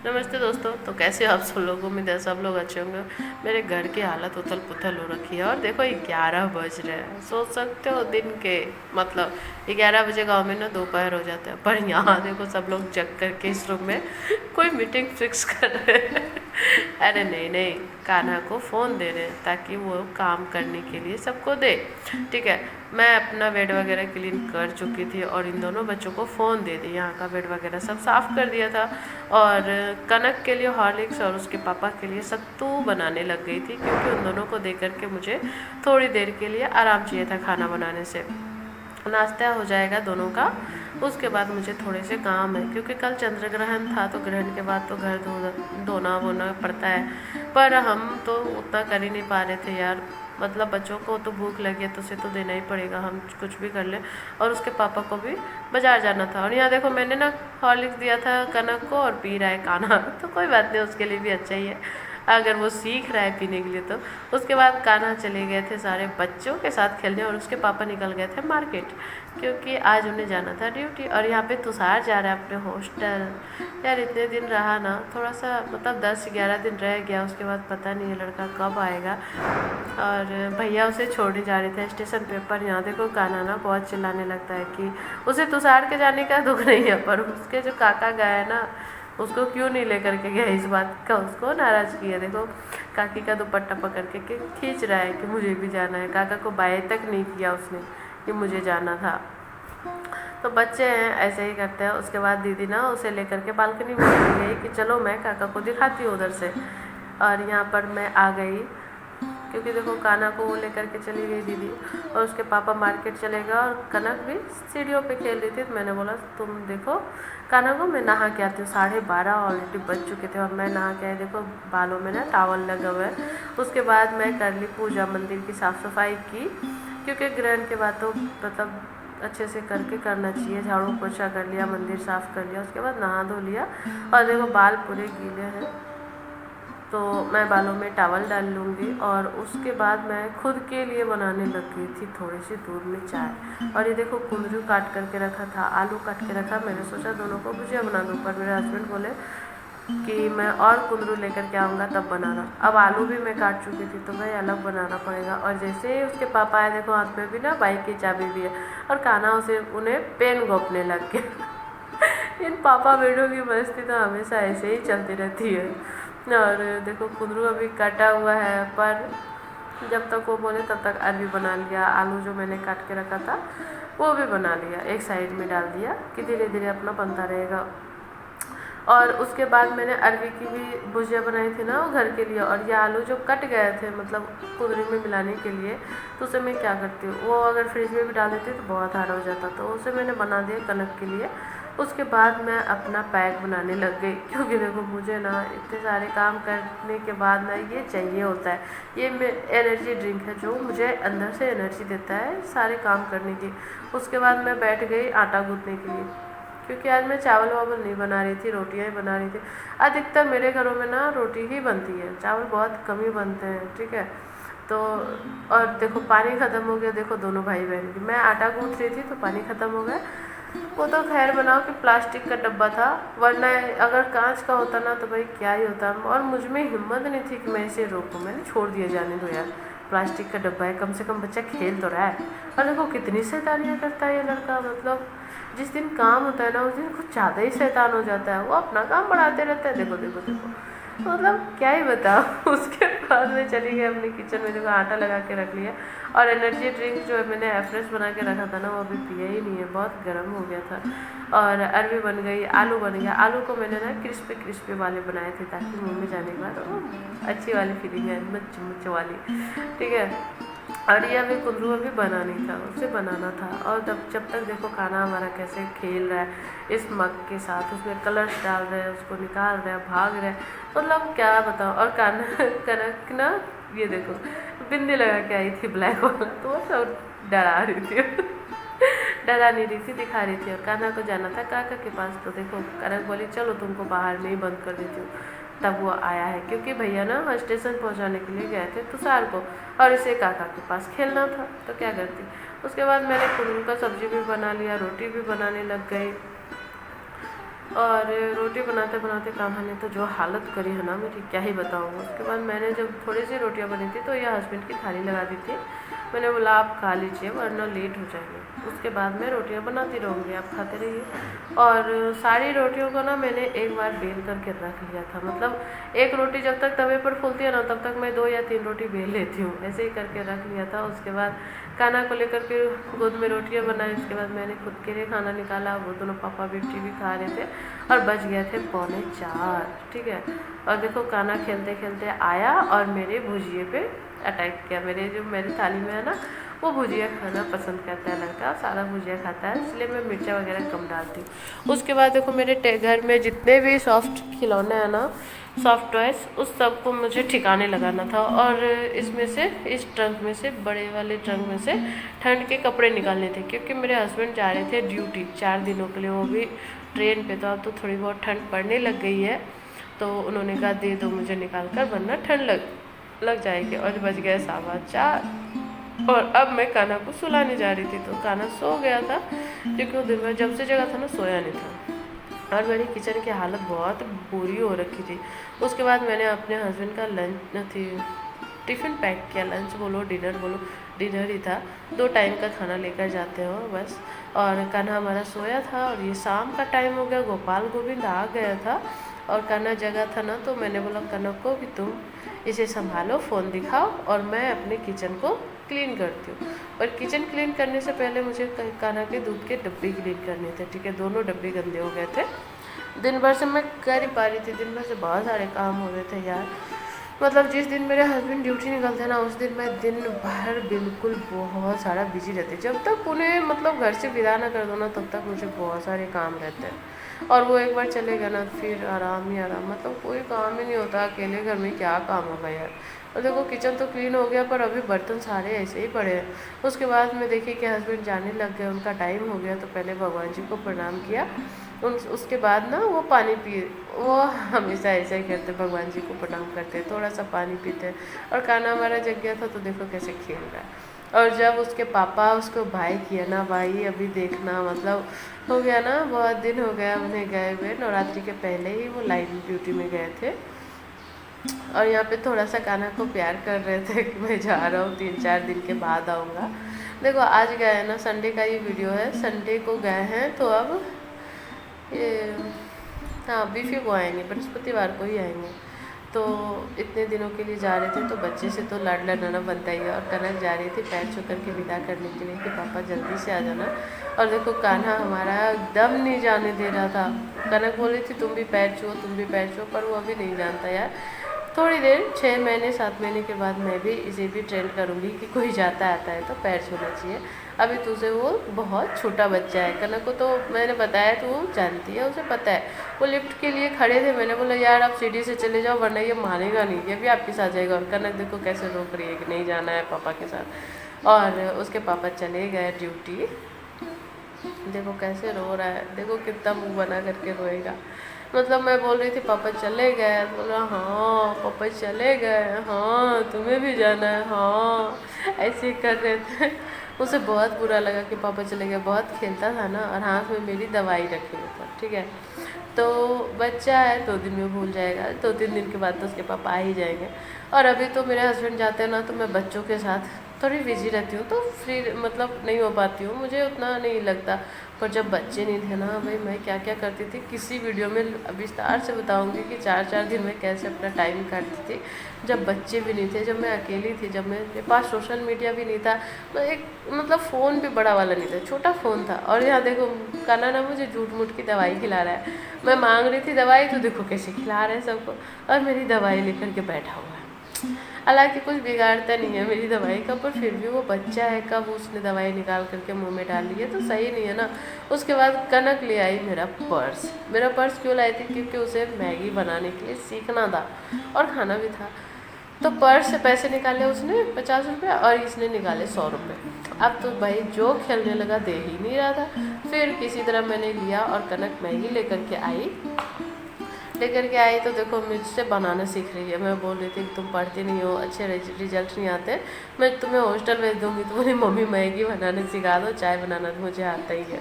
नमस्ते दोस्तों। तो कैसे हो आप सब लोग? उम्मीद है सब लोग अच्छे होंगे। मेरे घर की हालत उथल पुथल हो रखी है और देखो 11 बज रहे हैं। सोच सकते हो दिन के मतलब 11 बजे गाँव में ना दोपहर हो जाता है, पर यहाँ देखो सब लोग जग करके इस रूम में कोई मीटिंग फिक्स कर रहे हैं। अरे नहीं नहीं, कान्हा को फ़ोन दे रहे हैं ताकि वो काम करने के लिए सबको दे। ठीक है, मैं अपना बेड वगैरह क्लीन कर चुकी थी और इन दोनों बच्चों को फ़ोन दे दी। यहाँ का बेड वगैरह सब साफ़ कर दिया था और कनक के लिए हॉर्लिक्स और उसके पापा के लिए सत्तू बनाने लग गई थी, क्योंकि उन दोनों को देख करके मुझे थोड़ी देर के लिए आराम चाहिए था खाना बनाने से। नाश्ता हो जाएगा दोनों का, उसके बाद मुझे थोड़े से काम है, क्योंकि कल चंद्र ग्रहण था तो ग्रहण के बाद तो घर धोना वोना पड़ता है। पर हम तो उतना कर ही नहीं पा रहे थे यार। मतलब बच्चों को तो भूख लगी है तो उसे तो देना ही पड़ेगा, हम कुछ भी कर लें। और उसके पापा को भी बाजार जाना था। और यहाँ देखो मैंने ना हॉर्लिक्स दिया था कनक को और पी रहा है कान्हा। तो कोई बात नहीं, उसके लिए भी अच्छा ही है अगर वो सीख रहा है पीने के लिए। तो उसके बाद कान्हा चले गए थे सारे बच्चों के साथ खेलने और उसके पापा निकल गए थे मार्केट, क्योंकि आज उन्हें जाना था ड्यूटी। और यहाँ पे तुषार जा रहा है अपने हॉस्टल। यार इतने दिन रहा ना, थोड़ा सा मतलब 10-11 दिन रह गया, उसके बाद पता नहीं है लड़का कब आएगा। और भैया उसे छोड़ने जा रहे थे स्टेशन पे। पर यहाँ देखो कान्हा ना बहुत चिल्लाने लगता है कि उसे तुषार के जाने का दुख नहीं है, पर उसके जो काका गया है ना उसको क्यों नहीं लेकर के गया, इस बात का उसको नाराज़गी है। देखो काकी का दुपट्टा पकड़ के खींच रहा है कि मुझे भी जाना है। काका को बाय तक नहीं किया उसने कि मुझे जाना था। तो बच्चे हैं ऐसे ही करते हैं। उसके बाद दीदी ना उसे लेकर के बालकनी में चली गई कि चलो मैं काका को दिखाती हूँ उधर से। और यहाँ पर मैं आ गई, क्योंकि देखो कान्हा को वो लेकर के चली गई दीदी और उसके पापा मार्केट चले गए और कनक भी सीढ़ियों पे खेल रही थी। तो मैंने बोला तुम देखो कान्हा को मैं नहा के आती हूँ। 12:30 ऑलरेडी बज चुके थे और मैं नहा के आई। देखो बालों में ना टावल लगा हुआ है। उसके बाद मैं कर ली पूजा, मंदिर की साफ़ सफाई की, क्योंकि ग्रहण के बाद तो मतलब अच्छे से करके करना चाहिए। झाड़ू पोछा कर लिया, मंदिर साफ़ कर लिया, उसके बाद नहा धो लिया। और देखो बाल पूरे गीले हैं तो मैं बालों में टावल डाल लूँगी। और उसके बाद मैं खुद के लिए बनाने लग गई थी थोड़ी सी दूध में चाय। और ये देखो कुंदरू काट करके रखा था, आलू काट के रखा। मैंने सोचा दोनों को भुजिया बना दूँ, पर मेरे हस्बैंड बोले कि मैं और कुंदरू लेकर के आऊँगा तब बनाना। अब आलू भी मैं काट चुकी थी तो भाई अलग बनाना पड़ेगा। और जैसे ही उसके पापा आए, देखो हाथ में भी ना बाइक की चाबी भी है और कान्हा उसे उन्हें पेन घोंपने लग गया। इन पापा बेटों की मस्ती तो हमेशा ऐसे ही चलती रहती है। और देखो कुंदरू अभी कटा हुआ है, पर जब तक वो बोले तब तक अरबी बना लिया। आलू जो मैंने काट के रखा था वो भी बना लिया, एक साइड में डाल दिया कि धीरे धीरे अपना बनता रहेगा। और उसके बाद मैंने अरबी की भी भुजिया बनाई थी ना वो घर के लिए। और ये आलू जो कट गए थे मतलब कुंदरू में मिलाने के लिए, तो उसे मैं क्या करती हूँ, वो अगर फ्रिज में भी डाल देती तो बहुत हार्ड हो जाता, तो उसे मैंने बना दिया कनक के लिए। उसके बाद मैं अपना पैक बनाने लग गई, क्योंकि देखो मुझे ना इतने सारे काम करने के बाद ना ये चाहिए होता है। ये एनर्जी ड्रिंक है जो मुझे अंदर से एनर्जी देता है सारे काम करने की। उसके बाद मैं बैठ गई आटा गूँथने के लिए, क्योंकि आज मैं चावल वावल नहीं बना रही थी, रोटियां ही बना रही थी। अधिकतर मेरे घरों में ना रोटी ही बनती है, चावल बहुत कम ही बनते हैं। ठीक है, तो और देखो पानी ख़त्म हो गया। देखो दोनों भाई बहन की, मैं आटा गूँथ रही थी तो पानी ख़त्म हो गया। वो तो खैर बनाओ कि प्लास्टिक का डब्बा था, वरना अगर कांच का होता ना तो भाई क्या ही होता। और मुझ में हिम्मत नहीं थी कि मैं इसे रोकूं। मैंने छोड़ दिया, जाने दो यार, प्लास्टिक का डब्बा है, कम से कम बच्चा खेल तो रहा है। और देखो कितनी शैतानियाँ करता है ये लड़का। मतलब जिस दिन काम होता है ना उस दिन कुछ ज़्यादा ही शैतान हो जाता है, वो अपना काम बढ़ाते रहता है। देखो देखो देखो, मतलब क्या ही बताओ। उसके बाद में चली गई अपने किचन में, देखो आटा लगा के रख लिया। और एनर्जी ड्रिंक जो है मैंने एफ्रेश बना के रखा था ना, वो अभी पिया ही नहीं है, बहुत गर्म हो गया था। और अरबी बन गई, आलू बन गया। आलू को मैंने ना क्रिस्पी क्रिस्पी वाले बनाए थे, ताकि मुँह में जाने के बाद अच्छी वाली फीलिंग है, मुच मुच वाली। ठीक है, और ये अभी कुंदरू अभी बना नहीं था, उसे बनाना था। और जब तक देखो खाना हमारा कैसे खेल रहा है इस मग के साथ, उसमें कलर्स डाल रहे हैं, उसको निकाल रहे हैं, भाग रहे हैं, मतलब क्या बताओ। और कनक ना ये देखो बिंदी लगा के आई थी ब्लैक वाला, तो वो सब डरा रही थी। डरा नहीं रही थी, दिखा रही थी। और कान्हा को जाना था काका के पास, तो देखो कनक बोली चलो तुमको बाहर में ही बंद कर देती हूँ। तब वो आया है, क्योंकि भैया ना स्टेशन पहुँचाने के लिए गए थे तुषार को, और इसे काका के पास खेलना था, तो क्या करती। उसके बाद मैंने कुंदरू का सब्जी भी बना लिया, रोटी भी बनाने लग गई। और रोटी बनाते बनाते कान्हा ने तो जो हालत करी है ना मेरी, क्या ही बताऊँ। उसके बाद मैंने जब थोड़ी सी रोटियां बनी थी तो यह हस्बैंड की थाली लगा दी थी। मैंने बोला आप खा लीजिए वरना लेट हो जाएंगे। उसके बाद मैं रोटियां बनाती रहूँगी, आप खाते रहिए। और सारी रोटियों को ना मैंने एक बार बेल करके रख लिया था। मतलब एक रोटी जब तक तवे पर फूलती है ना तब तक मैं 2 या 3 रोटी बेल लेती हूँ, ऐसे ही करके रख लिया था। उसके बाद कान्हा को लेकर के गोद में रोटियां बनाई। उसके बाद मैंने खुद के लिए खाना निकाला। वो दोनों पापा बेटी भी खा रहे थे और बज गए थे 3:45, ठीक है। और देखो कान्हा खेलते खेलते आया और मेरे भुजिए पे अटैक किया। मेरी थाली में है ना वो भुजिया खाना पसंद करता है लड़का, सारा भुजिया खाता है, इसलिए मैं मिर्चा वगैरह कम डालती हूँ। उसके बाद देखो मेरे घर में जितने भी सॉफ्ट खिलौने हैं ना, सॉफ्ट टॉयस, उस सब को मुझे ठिकाने लगाना था। और इसमें से, इस ट्रंक में से, बड़े वाले ट्रंक में से ठंड के कपड़े निकालने थे, क्योंकि मेरे हस्बैंड जा रहे थे ड्यूटी 4 दिनों के लिए, वो भी ट्रेन पे। तो अब तो थोड़ी बहुत ठंड पड़ने लग गई है, तो उन्होंने कहा दे दो मुझे निकाल कर, वरना ठंड लग जाएगी। और बज गए 4:15 और अब मैं कान्हा को सुलाने जा रही थी। तो कान्हा सो गया था, क्योंकि वो दिन भर जब से जगह था ना सोया नहीं था। और मेरी किचन की हालत बहुत बुरी हो रखी थी। उसके बाद मैंने अपने हस्बैंड का टिफ़िन पैक किया। लंच बोलो डिनर बोलो, डिनर ही था। 2 टाइम का खाना लेकर जाते हो बस। और कान्हा हमारा सोया था और ये शाम का टाइम हो गया, गोपाल गोविंद आ गया था और कान्हा जगह था ना, तो मैंने बोला कान्हा को कि तुम इसे संभालो, फ़ोन दिखाओ और मैं अपने किचन को क्लीन करती हूँ। और किचन क्लीन करने से पहले मुझे कान्हा के दूध के डब्बे क्लीन करने थे, ठीक है। दोनों डब्बे गंदे हो गए थे। दिन भर से मैं कर ही पा रही थी, दिन भर से बहुत सारे काम हो रहे थे यार। मतलब जिस दिन मेरे हस्बैंड ड्यूटी निकलते हैं ना, उस दिन मैं दिन भर बिल्कुल बहुत सारा बिजी रहती। जब तक उन्हें मतलब घर से विदा ना कर दो ना, तब तक मुझे बहुत सारे काम रहते हैं। और वो एक बार चले गए ना, फिर आराम ही आराम, मतलब कोई काम ही नहीं होता। अकेले घर में क्या काम होगा यार। और देखो किचन तो क्लीन हो गया, पर अभी बर्तन सारे ऐसे ही पड़े हैं। उसके बाद में देखी कि हस्बैंड जाने लग गए, उनका टाइम हो गया, तो पहले भगवान जी को प्रणाम किया। उसके बाद ना वो पानी पिए। वो हमेशा ऐसा ही करते, भगवान जी को प्रणाम करते, थोड़ा सा पानी पीते। और कान्हा हमारा जग गया था, तो देखो कैसे खेल रहा है। और जब उसके पापा उसको भाई किया ना, भाई अभी देखना, मतलब हो गया ना, बहुत दिन हो गया उन्हें गए हुए। नवरात्रि के पहले ही वो लाइन ड्यूटी में गए थे। और यहाँ पे थोड़ा सा कान्हा को प्यार कर रहे थे कि मैं जा रहा हूँ, 3-4 दिन के बाद आऊँगा। देखो आज गए हैं ना, संडे का ये वीडियो है, संडे को गए हैं। तो अब ये, हाँ बीफी को आएंगे, बृहस्पतिवार को ही आएंगे। तो इतने दिनों के लिए जा रहे थे, तो बच्चे से तो लाड लगाना बनता ही है। और कनक जा रही थी पैर छू करके विदा करने के लिए कि पापा जल्दी से आ जाना। और देखो कान्हा हमारा एकदम नहीं जाने दे रहा था। कनक बोल रही थी तुम भी पैर छुओ, तुम भी पैर छुओ, पर वो अभी नहीं जानता यार। थोड़ी देर 6 महीने 7 महीने के बाद मैं भी इसे भी ट्रेन करूँगी कि कोई जाता आता है तो पैर छूना चाहिए। अभी तुझे वो बहुत छोटा बच्चा है। कनक को तो मैंने बताया तो वो जानती है, उसे पता है। वो लिफ्ट के लिए खड़े थे, मैंने बोला यार आप सीढ़ी से चले जाओ वरना ये मानेगा नहीं, ये भी आपके साथ जाएगा। और कनक देखो कैसे रोक रही है कि नहीं जाना है पापा के साथ। और उसके पापा चले गए ड्यूटी, देखो कैसे रो रहा है, देखो कितना मुँह बना करके रोएगा। मतलब मैं बोल रही थी पापा चले गए, बोला हाँ पापा चले गए, हाँ तुम्हें भी जाना है, हाँ ऐसे ही कर रहे थे। उसे बहुत बुरा लगा कि पापा चले गए। बहुत खेलता था ना, और हाथ में मेरी दवाई रखी हुई था, ठीक है। तो बच्चा है, 2 दिन में भूल जाएगा, 2-3 दिन के बाद तो उसके पापा आ ही जाएंगे। और अभी तो मेरे हस्बैंड जाते हैं ना, तो मैं बच्चों के साथ थोड़ी बिजी रहती हूँ, तो फ्री मतलब नहीं हो पाती हूँ, मुझे उतना नहीं लगता। पर जब बच्चे नहीं थे ना भाई, मैं क्या क्या करती थी किसी वीडियो में विस्तार से बताऊंगी कि 4-4 दिन में कैसे अपना टाइम काटती थी। जब बच्चे भी नहीं थे, जब मैं अकेली थी, जब मेरे पास सोशल मीडिया भी नहीं था, मैं एक मतलब फ़ोन भी बड़ा वाला नहीं था, छोटा फ़ोन था। और यहाँ देखो कान्हा ना मुझे झूठ मूठ की दवाई खिला रहा है। मैं मांग रही थी दवाई, तो देखो कैसे खिला रहे हैं सबको, और मेरी दवाई लेकर के बैठा हुआ है। हालांकि कुछ बिगाड़ता नहीं है मेरी दवाई का, पर फिर भी वो बच्चा है, कब उसने दवाई निकाल करके मुंह में डाल ली है, तो सही नहीं है ना। उसके बाद कनक ले आई मेरा पर्स। मेरा पर्स क्यों लाई थी? क्योंकि उसे मैगी बनाने के लिए सीखना था और खाना भी था। तो पर्स से पैसे निकाले उसने 50 रुपये, और इसने निकाले 100 रुपये। अब तो भाई जो खेलने लगा दे ही नहीं रहा था। फिर किसी तरह मैंने लिया और कनक मैगी लेकर के आई। तो देखो मुझसे बनाना सीख रही है। मैं बोल रही थी कि तुम पढ़ती नहीं हो, अच्छे रिजल्ट नहीं आते, मैं तुम्हें हॉस्टल भेज दूँगी, तुम्हारी मम्मी मैगी बनाने सिखा दो, चाय बनाना तो मुझे आता ही है।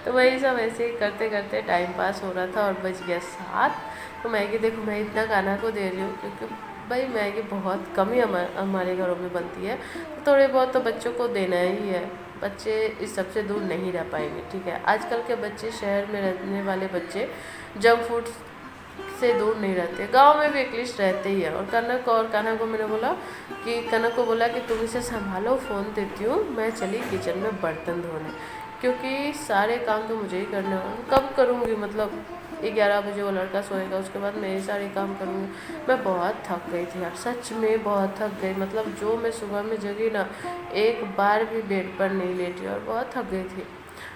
तो वही सब ऐसे ही करते करते टाइम पास हो रहा था और बज गया 7। तो मैगी देखो मैं इतना कान्हा को दे रही हूँ क्योंकि भाई मैगी बहुत कम ही हमारे घरों में बनती है, तो थोड़े बहुत तो बच्चों को देना ही है। बच्चे इस सबसे दूर नहीं रह पाएंगे, ठीक है। आजकल के बच्चे, शहर में रहने वाले बच्चे जंक फूड से दूर नहीं रहते, गांव में भी एटलीस्ट रहते ही है। और कनक और कान्हा को मैंने बोला कि कनक को बोला कि तुम इसे संभालो, फ़ोन देती हूँ, मैं चली किचन में बर्तन धोने, क्योंकि सारे काम तो मुझे ही करने होंगे। कब करूँगी, मतलब 11 बजे वो लड़का सोएगा, उसके बाद मैं ये सारे काम करूँगी। मैं बहुत थक गई थी यार, सच में बहुत थक गई। मतलब जो मैं सुबह में जगी ना, एक बार भी बेड पर नहीं लेटी और बहुत थक गई थी।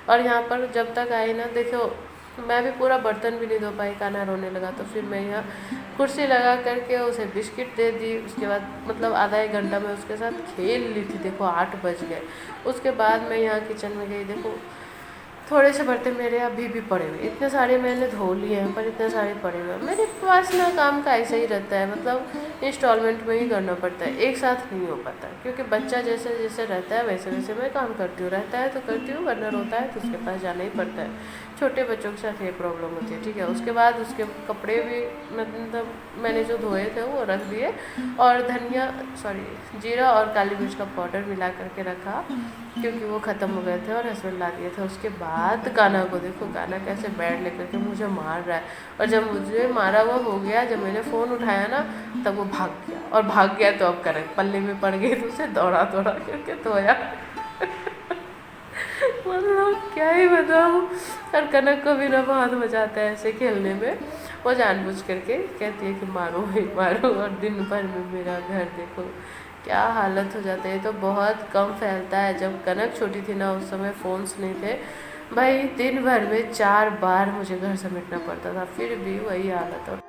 और यहाँ पर जब तक आई ना, देखो मैं भी पूरा बर्तन भी नहीं धो पाई, कान्हा रोने लगा। तो फिर मैं यहाँ कुर्सी लगा करके उसे बिस्किट दे दी। उसके बाद मतलब आधा एक घंटा मैं उसके साथ खेल ली थी। देखो 8 बज गए। उसके बाद मैं यहाँ किचन में गई, देखो थोड़े से बर्तन मेरे अभी भी पड़े हुए, इतने सारे मैंने धो लिए हैं पर इतने सारे पड़े हुए हैं। मेरे पास ना काम का ऐसा ही रहता है, मतलब इंस्टॉलमेंट में ही करना पड़ता है, एक साथ नहीं हो पाता, क्योंकि बच्चा जैसे जैसे रहता है वैसे वैसे मैं काम करती हूँ। रहता है तो करती हूँ, वरना रोता है तो उसके पास जाना ही पड़ता है। छोटे बच्चों के साथ ये प्रॉब्लम होती है, ठीक है। उसके बाद उसके कपड़े भी मतलब मैंने जो धोए थे वो रख दिए, और जीरा और काली मिर्च का पाउडर मिला करके रखा, क्योंकि वो ख़त्म हो गए थे और हस्बैंड ला दिए थे। उसके बाद कान्हा को देखो, कान्हा कैसे बैट लेकर के मुझे मार रहा है। और जब मुझे मारा वो हो गया, जब मैंने फ़ोन उठाया ना, तब वो भाग गया, और भाग गया तो अब करेक्ट पल्ले में पड़ गई, तो उसे दौड़ा दौड़ा करके धोया। मतलब क्या ही बताऊँ। और कनक को भी ना बहुत मजा आता है ऐसे खेलने में। वो जानबूझ करके कहती है कि मारो ही मारो, और दिन भर में मेरा घर देखो क्या हालत हो जाता है। ये तो बहुत कम फैलता है। जब कनक छोटी थी ना, उस समय फ़ोन्स नहीं थे भाई, दिन भर में 4 बार मुझे घर समेटना पड़ता था, फिर भी वही हालत। और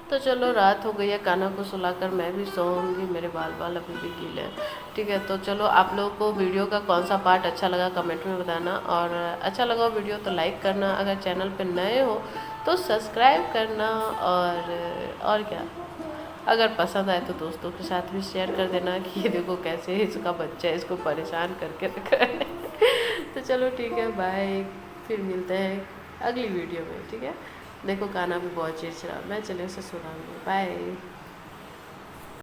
तो चलो रात हो गई है, कान्हा को सुलाकर मैं भी सोऊंगी, मेरे बाल बाल अभी भी गीले हैं, ठीक है। तो चलो, आप लोगों को वीडियो का कौन सा पार्ट अच्छा लगा कमेंट में बताना, और अच्छा लगा वीडियो तो लाइक करना, अगर चैनल पे नए हो तो सब्सक्राइब करना, और क्या, अगर पसंद आए तो दोस्तों के साथ भी शेयर कर देना कि ये देखो कैसे इसका बच्चा है, इसको परेशान करके रखा है। तो चलो ठीक है, बाय, फिर मिलते हैं अगली वीडियो में, ठीक है। देखो कान्हा भी बहुत चिड़चिड़ा, मैं चले उसे सुनाऊंगी, बाय।